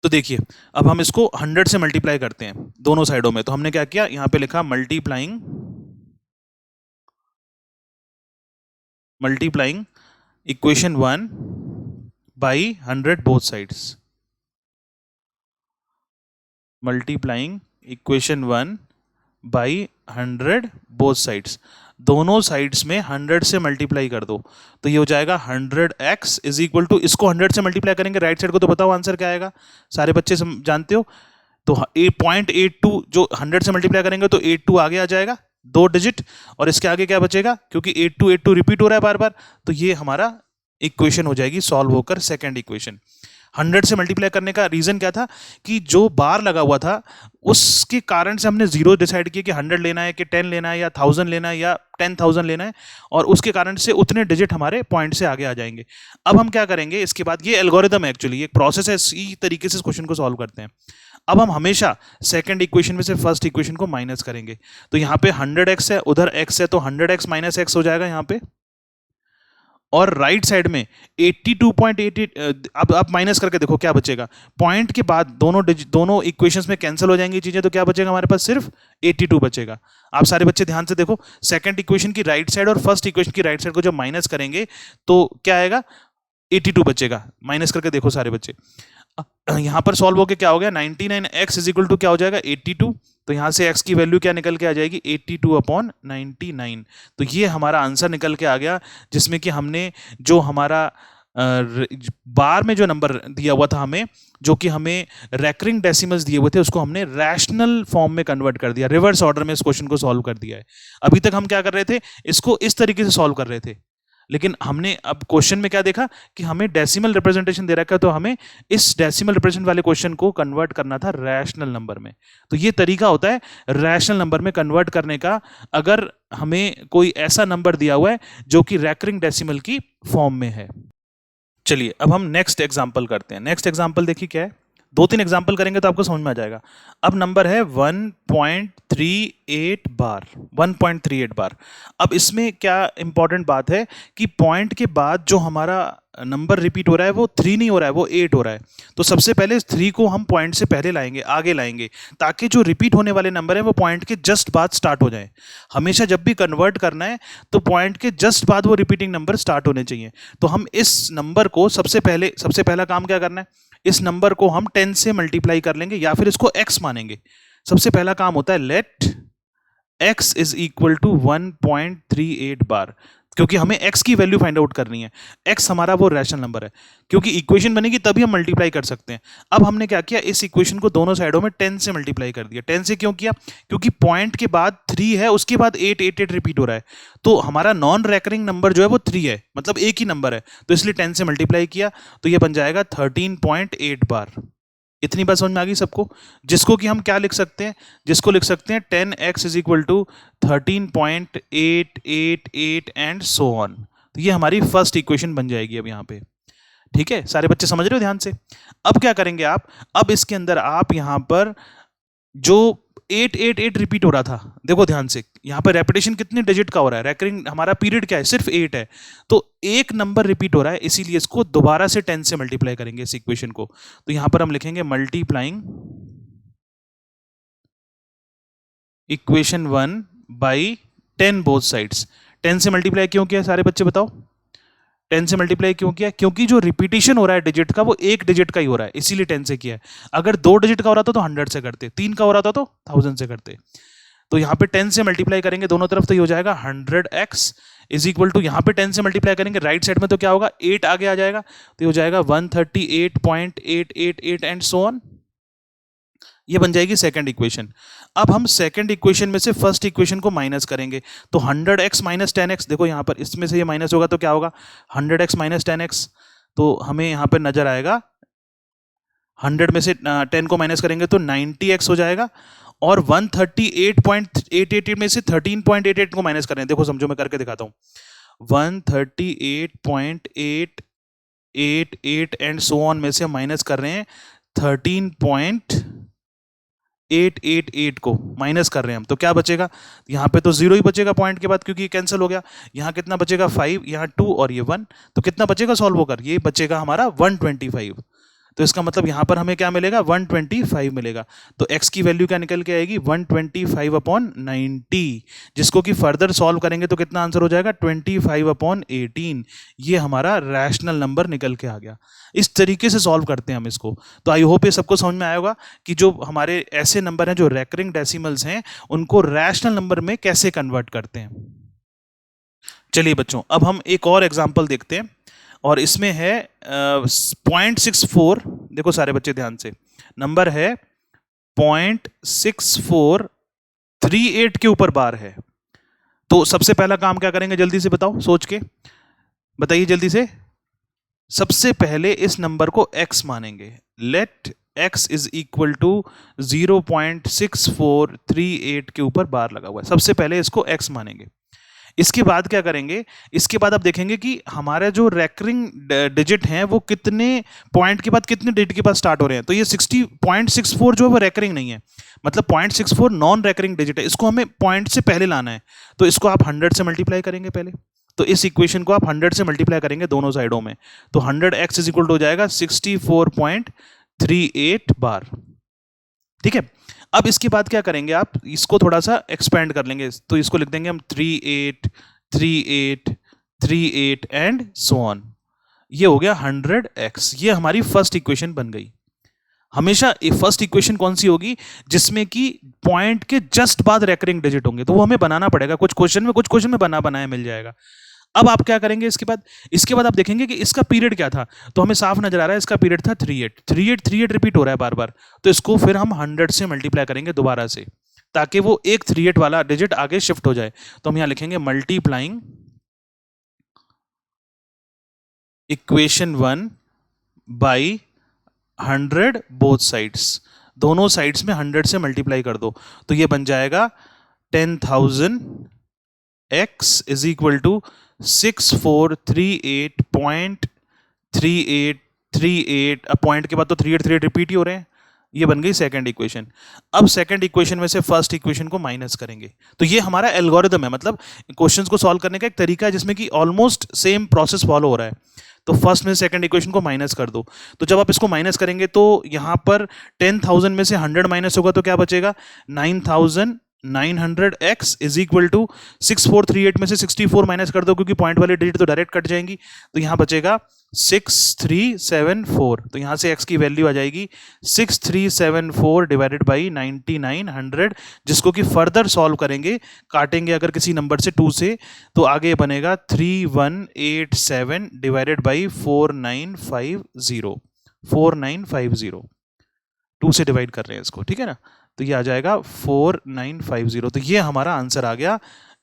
तो देखिए अब हम इसको 100 से मल्टीप्लाई करते हैं दोनों साइडों में। तो हमने क्या किया, यहाँ पे लिखा multiplying equation 1 by 100 both sides। Multiplying equation 1 by 100 both sides। दोनों साइड्स में 100 से मल्टीप्लाई कर दो तो ये हो जाएगा 100x इज इक्वल टू, इसको 100 से मल्टीप्लाई करेंगे राइट साइड को, तो बताओ आंसर क्या आएगा, सारे बच्चे जानते हो। तो 0.82 जो 100 से मल्टीप्लाई करेंगे तो 82 आगे आ जाएगा 2 डिजिट, और इसके आगे क्या बचेगा, क्योंकि 82 82 रिपीट हो रहा है बार बार, तो ये हमारा इक्वेशन हो जाएगी सॉल्व होकर सेकंड इक्वेशन। 100 से मल्टीप्लाई करने का रीजन क्या था कि जो बार लगा हुआ था उसके कारण से हमने जीरो डिसाइड किया कि 100 लेना है कि 10 लेना है या 1000 लेना है या 10,000 लेना है, और उसके कारण से उतने डिजिट हमारे पॉइंट से आगे आ जाएंगे। अब हम क्या करेंगे इसके बाद, ये एल्गोरिदम है एक्चुअली, एक प्रोसेस है, इसी तरीके से इस क्वेश्चन को सॉल्व करते हैं। अब हम हमेशा सेकंड इक्वेशन में से फर्स्ट इक्वेशन को माइनस करेंगे। तो यहाँ पे 100x है, उधर x है, तो 100x माइनस x हो जाएगा यहाँ पे, और राइट साइड में 82.88 अब आप माइनस करके देखो क्या बचेगा। पॉइंट के बाद दोनों इक्वेशंस में कैंसिल हो जाएंगी चीजें, तो क्या बचेगा हमारे पास, सिर्फ 82 बचेगा। आप सारे बच्चे ध्यान से देखो, सेकंड इक्वेशन की राइट साइड और फर्स्ट इक्वेशन की राइट साइड को जब माइनस करेंगे तो क्या आएगा, 82 बचेगा। माइनस करके देखो सारे बच्चे, यहां पर सॉल्व होके क्या हो गया, 99x इज इक्वल टू क्या हो जाएगा, 82। तो यहां से x की वैल्यू क्या निकल के आ जाएगी, 82/99। तो ये हमारा आंसर निकल के आ गया, जिसमें कि हमने जो हमारा बार में जो नंबर दिया हुआ था हमें, जो कि हमें रैकरिंग डेसिमल्स दिए हुए थे, उसको हमने रैशनल फॉर्म में कन्वर्ट कर दिया, रिवर्स ऑर्डर में इस क्वेश्चन को सॉल्व कर दिया है। अभी तक हम क्या कर रहे थे, इसको इस तरीके से सॉल्व कर रहे थे, लेकिन हमने अब क्वेश्चन में क्या देखा कि हमें डेसिमल रिप्रेजेंटेशन दे रखा है, तो हमें इस डेसिमल रिप्रेजेंटेशन वाले क्वेश्चन को कन्वर्ट करना था रैशनल नंबर में। तो ये तरीका होता है रैशनल नंबर में कन्वर्ट करने का, अगर हमें कोई ऐसा नंबर दिया हुआ है जो कि रैकरिंग डेसिमल की फॉर्म में है। चलिए अब हम नेक्स्ट एग्जांपल करते हैं। नेक्स्ट एग्जांपल देखिए क्या है, दो तीन एग्जाम्पल करेंगे तो आपको समझ में आ जाएगा। अब नंबर है 1.38 बार, 1.38 बार। अब इसमें क्या इंपॉर्टेंट बात है कि पॉइंट के बाद जो हमारा नंबर रिपीट हो रहा है वो 3 नहीं हो रहा है, वो 8 हो रहा है। तो सबसे पहले इस 3 को हम पॉइंट से पहले लाएंगे, आगे लाएंगे, ताकि जो रिपीट होने वाले नंबर है वो पॉइंट के जस्ट बाद स्टार्ट हो जाए। हमेशा जब भी कन्वर्ट करना है तो पॉइंट के जस्ट बाद वो रिपीटिंग नंबर स्टार्ट होने चाहिए। तो हम इस नंबर को सबसे पहला काम क्या करना है, इस नंबर को हम 10 से मल्टीप्लाई कर लेंगे या फिर इसको x मानेंगे। सबसे पहला काम होता है let x is equal to 1.38 bar, क्योंकि हमें x की वैल्यू फाइंड आउट करनी है। x हमारा वो रैशनल नंबर है, क्योंकि इक्वेशन बनेगी तभी हम मल्टीप्लाई कर सकते हैं। अब हमने क्या किया, इस इक्वेशन को दोनों साइडों में 10 से मल्टीप्लाई कर दिया। 10 से क्यों किया, क्योंकि पॉइंट के बाद 3 है, उसके बाद 8 8 8 रिपीट हो रहा है, तो हमारा नॉन रेकरिंग नंबर जो है वो 3 है, मतलब एक ही नंबर है, तो इसलिए 10 से मल्टीप्लाई किया, तो ये बन जाएगा 13.8 बार। इतनी बात समझ में आ गई सबको, जिसको कि हम क्या लिख सकते हैं, जिसको लिख सकते हैं 10x is equal to 13.888 and so on. तो ये हमारी फर्स्ट इक्वेशन बन जाएगी अब यहाँ पे। ठीक है, सारे बच्चे समझ रहे हो ध्यान से। अब क्या करेंगे आप, अब इसके अंदर आप यहाँ पर जो 888 रिपीट हो रहा था, देखो ध्यान से, यहाँ पर रेपिटेशन कितने डिजिट का हो रहा है, रेकरिंग हमारा पीरियड क्या है, सिर्फ 8 है, तो एक नंबर रिपीट हो रहा है, इसीलिए इसको दोबारा से 10 से मल्टीप्लाई करेंगे इस इक्वेशन को। तो यहाँ पर हम लिखेंगे multiplying equation 1 by 10 both sides. 10 से मल्टीप्लाई क्यों किया सारे बच्चे बताओ, 10 से मल्टीप्लाई क्यों किया, क्योंकि जो रिपीटिशन हो रहा है डिजिट का वो एक डिजिट का ही हो रहा है, इसीलिए 10 से किया है। अगर 2 डिजिट का हो रहा था तो 100 से करते, 3 का हो रहा था तो 1000 से करते। तो यहाँ पे 10 से मल्टीप्लाई करेंगे दोनों तरफ, तो ये हो जाएगा 100x इज इक्वल टू, यहाँ पे 10 से मल्टीप्लाई करेंगे राइट साइड में तो क्या होगा, 8 आगे आ जाएगा, तो ये हो जाएगा 138.888 एंड सो ऑन। ये बन जाएगी सेकंड इक्वेशन। अब हम सेकंड इक्वेशन में से फर्स्ट इक्वेशन को माइनस करेंगे, तो 100x माइनस 10x, देखो यहाँ पर इसमें से ये माइनस होगा तो क्या होगा, 100x माइनस 10x, तो हमें यहाँ पर नजर आएगा 100 में से 10 को माइनस करेंगे तो 90x हो जाएगा, और 138.888 में से 13.88 को माइनस करें, देखो समझो मैं करके दिखाता हूँ, 138.888 एंड सो ऑन में से हम माइनस कर रहे हैं 13.888 को माइनस कर रहे हैं हम, तो क्या बचेगा, यहाँ पे तो 0 ही बचेगा पॉइंट के बाद, क्योंकि ये कैंसिल हो गया। यहाँ कितना बचेगा 5, यहाँ 2 और ये 1, तो कितना बचेगा सॉल्व होकर, ये बचेगा हमारा 125। तो इसका मतलब यहाँ पर हमें क्या मिलेगा, 125 मिलेगा। तो x की वैल्यू क्या निकल के आएगी, 125/90, जिसको कि फर्दर सॉल्व करेंगे तो कितना आंसर हो जाएगा, 25/18। ये हमारा रैशनल नंबर निकल के आ गया। इस तरीके से सॉल्व करते हैं हम इसको। तो आई होप ये सबको समझ में आया होगा कि जो हमारे ऐसे नंबर हैं जो रेकरिंग डेसिमल्स हैं, उनको रैशनल नंबर में कैसे कन्वर्ट करते हैं। चलिए बच्चों, अब हम एक और एग्जाम्पल देखते हैं, और इसमें है 0.64, देखो सारे बच्चे ध्यान से, नंबर है 0.6438 के ऊपर बार है। तो सबसे पहला काम क्या करेंगे, जल्दी से बताओ, सोच के बताइए जल्दी से। सबसे पहले इस नंबर को x मानेंगे, let x is equal to 0.6438 के ऊपर बार लगा हुआ है, सबसे पहले इसको x मानेंगे। इसके बाद क्या करेंगे, इसके बाद आप देखेंगे कि हमारा जो रेकरिंग डिजिट हैं वो कितने पॉइंट के बाद कितने डिजिट के बाद स्टार्ट हो रहे हैं। तो ये 0.64 जो है वो रेकरिंग नहीं है, मतलब 0.64 नॉन रेकरिंग डिजिट है, इसको हमें पॉइंट से पहले लाना है। तो इसको आप 100 से मल्टीप्लाई करेंगे पहले, तो इस इक्वेशन को आप 100 से मल्टीप्लाई करेंगे दोनों साइडों में, तो 100x इज इक्वल टू हो जाएगा 64.38 बार। ठीक है, अब इसके बाद क्या करेंगे, आप इसको थोड़ा सा एक्सपेंड कर लेंगे, तो इसको लिख देंगे हम 38 38 38 एंड सो ऑन। ये हो गया 100x, ये हमारी फर्स्ट इक्वेशन बन गई। हमेशा फर्स्ट इक्वेशन कौन सी होगी, जिसमें कि पॉइंट के जस्ट बाद रेकरिंग डिजिट होंगे, तो वो हमें बनाना पड़ेगा, कुछ क्वेश्चन में बना बनाया मिल जाएगा। अब आप क्या करेंगे, इसके बाद आप देखेंगे कि इसका पीरियड क्या था, तो हमें साफ नजर आ रहा है इसका पीरियड था 38 रिपीट हो रहा है बार बार, तो इसको फिर हम 100 से मल्टीप्लाई करेंगे दोबारा से, ताकि वो एक 38 वाला डिजिट आगे शिफ्ट हो जाए। तो हम यहां लिखेंगे multiplying equation 1 by 100 both sides, दोनों साइड्स में 100 से मल्टीप्लाई कर दो, तो ये बन जाएगा 10,000 x इज इक्वल टू 6438.38 38, अब पॉइंट के बाद तो 38 38 रिपीट ही हो रहे हैं, ये बन गई सेकंड इक्वेशन। अब सेकंड इक्वेशन में से फर्स्ट इक्वेशन को माइनस करेंगे, तो ये हमारा एल्गोरिदम है, मतलब क्वेश्चंस को सॉल्व करने का एक तरीका है जिसमें कि ऑलमोस्ट सेम प्रोसेस फॉलो हो रहा है। तो फर्स्ट में सेकंड इक्वेशन को माइनस कर दो, तो जब आप इसको माइनस करेंगे तो यहाँ पर 10,000 में से 100 माइनस होगा तो क्या बचेगा, 9,900x इज इक्वल टू 6438 में से 64 माइनस कर दो क्योंकि पॉइंट वाली डिजिट तो डायरेक्ट कट जाएंगी, तो यहाँ बचेगा 6374। तो यहाँ से x की वैल्यू आ जाएगी 6374 डिवाइडेड बाई 9900, जिसको कि फर्दर सॉल्व करेंगे, काटेंगे अगर किसी नंबर से 2 से, तो आगे बनेगा 3187 डिवाइडेड बाई 4950, 4950 2 से डिवाइड कर रहे हैं इसको, ठीक है ना, तो ये आ जाएगा 4950। तो ये हमारा आंसर आ गया,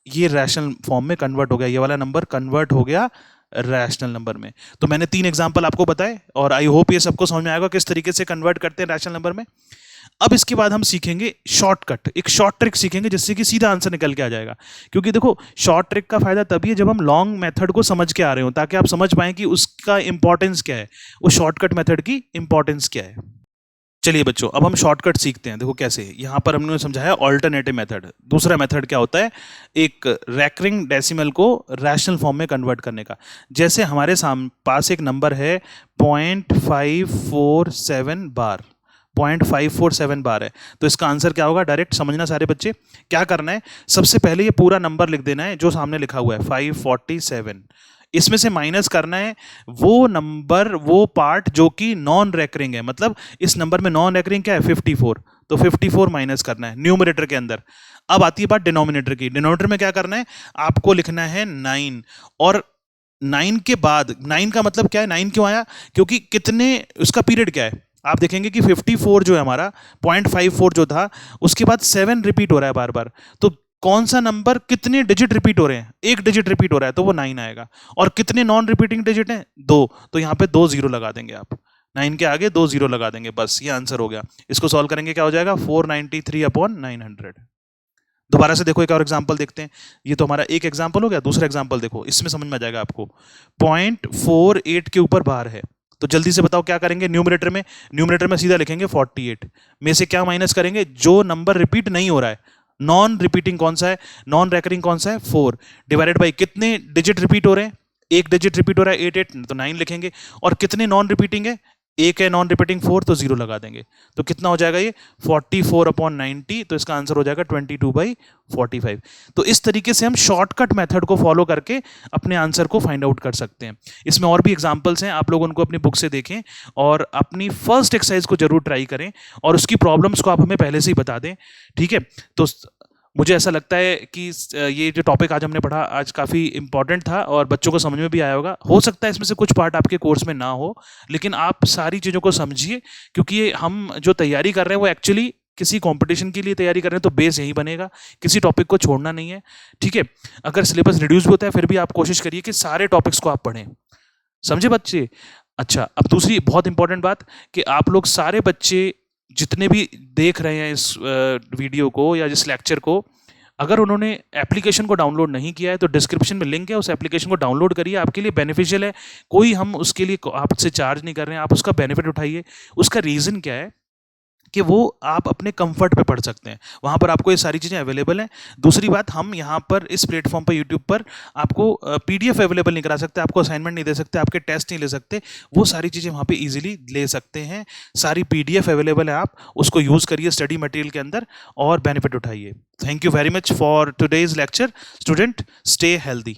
ये रैशनल फॉर्म में कन्वर्ट हो गया, ये वाला नंबर कन्वर्ट हो गया रैशनल नंबर में। तो मैंने 3 एग्जांपल आपको बताए और आई होप ये सबको समझ में आएगा किस तरीके से कन्वर्ट करते हैं रैशनल नंबर में। अब इसके बाद हम सीखेंगे शॉर्टकट, एक शॉर्ट ट्रिक सीखेंगे जिससे कि सीधा आंसर निकल के आ जाएगा। क्योंकि देखो शॉर्ट ट्रिक का फायदा तभी है जब हम लॉन्ग मेथड को समझ के आ रहे हो, ताकि आप समझ पाएं कि उसका इंपॉर्टेंस क्या है, उस शॉर्टकट मेथड की इंपॉर्टेंस क्या है। चलिए बच्चों, अब हम शॉर्टकट सीखते हैं। देखो कैसे, यहाँ पर हमने समझाया ऑल्टरनेटिव मेथड। दूसरा मेथड क्या होता है, एक रैकरिंग डेसिमल को रैशनल फॉर्म में कन्वर्ट करने का। जैसे हमारे पास एक नंबर है 0.547 बार, 0.547 बार है, तो इसका आंसर क्या होगा, डायरेक्ट समझना सारे बच्चे। क्या करना है, सबसे पहले ये पूरा नंबर लिख देना है जो सामने लिखा हुआ है 547, इसमें से माइनस करना है वो नंबर, वो पार्ट जो कि नॉन रेकरिंग है, मतलब इस नंबर में नॉन रेकरिंग क्या है 54, तो 54 माइनस करना है न्यूमरेटर के अंदर। अब आती है बात डिनोमिनेटर की। डिनोमिनेटर में क्या करना है, आपको लिखना है 9, और 9 के बाद, 9 का मतलब क्या है, 9 क्यों आया, क्योंकि कितने, उसका पीरियड क्या है, आप देखेंगे कि 54 जो है हमारा 0.54 जो था, उसके बाद 7 रिपीट हो रहा है बार बार, तो कौन सा नंबर कितने डिजिट रिपीट हो रहे हैं, एक डिजिट रिपीट हो रहा है तो वो 9 आएगा, और कितने नॉन रिपीटिंग डिजिट हैं, 2, तो यहाँ पे 2 जीरो लगा देंगे आप, 9 के आगे 2 जीरो लगा देंगे, बस ये आंसर हो गया। इसको सॉल्व करेंगे क्या हो जाएगा, 493/900। दोबारा से देखो एक और एग्जांपल देखते हैं। ये तो हमारा एक एग्जांपल हो गया, दूसरा एग्जांपल देखो, इसमें समझ में आ जाएगा आपको। 0.48 के ऊपर बार है, तो जल्दी से बताओ क्या करेंगे, न्यूमरेटर में सीधा लिखेंगे 48 में से क्या माइनस करेंगे, जो नंबर रिपीट नहीं हो रहा है, नॉन रिपीटिंग कौन सा है, नॉन रेकरिंग कौन सा है, 4, डिवाइडेड बाई कितने डिजिट रिपीट हो रहे हैं, एक डिजिट रिपीट हो रहा है 88, तो 9 लिखेंगे, और कितने नॉन रिपीटिंग है, एक है नॉन रिपीटिंग 4, तो 0 लगा देंगे, तो कितना हो जाएगा ये 44/90, तो इसका आंसर हो जाएगा 22/45। तो इस तरीके से हम शॉर्टकट मेथड को फॉलो करके अपने आंसर को फाइंड आउट कर सकते हैं। इसमें और भी एग्जांपल्स हैं, आप लोग उनको अपनी बुक से देखें और अपनी फर्स्ट एक्सरसाइज को जरूर ट्राई करें, और उसकी प्रॉब्लम्स को आप हमें पहले से ही बता दें, ठीक है। तो मुझे ऐसा लगता है कि ये जो टॉपिक आज हमने पढ़ा आज काफ़ी इंपॉर्टेंट था और बच्चों को समझ में भी आया होगा। हो सकता है इसमें से कुछ पार्ट आपके कोर्स में ना हो, लेकिन आप सारी चीज़ों को समझिए, क्योंकि ये हम जो तैयारी कर रहे हैं वो एक्चुअली किसी कंपटीशन के लिए तैयारी कर रहे हैं, तो बेस यही बनेगा, किसी टॉपिक को छोड़ना नहीं है, ठीक है। अगर सिलेबस रिड्यूस भी होता है फिर भी आप कोशिश करिए कि सारे टॉपिक्स को आप पढ़ें, समझे बच्चे। अच्छा, अब दूसरी बहुत इंपॉर्टेंट बात कि आप लोग सारे बच्चे जितने भी देख रहे हैं इस वीडियो को या इस लेक्चर को, अगर उन्होंने एप्लीकेशन को डाउनलोड नहीं किया है तो डिस्क्रिप्शन में लिंक है, उस एप्लीकेशन को डाउनलोड करिए, आपके लिए बेनिफिशियल है, कोई हम उसके लिए आपसे चार्ज नहीं कर रहे हैं, आप उसका बेनिफिट उठाइए। उसका रीज़न क्या है कि वो आप अपने कंफर्ट पे पढ़ सकते हैं, वहाँ पर आपको ये सारी चीज़ें अवेलेबल हैं। दूसरी बात, हम यहाँ पर इस प्लेटफॉर्म पर यूट्यूब पर आपको PDF अवेलेबल नहीं करा सकते, आपको असाइनमेंट नहीं दे सकते, आपके टेस्ट नहीं ले सकते, वो सारी चीज़ें वहाँ पे इजीली ले सकते हैं। सारी PDF अवेलेबल है, आप उसको यूज़ करिए स्टडी मटेरियल के अंदर और बेनिफिट उठाइए। Thank you very much for today's lecture. Student, stay healthy.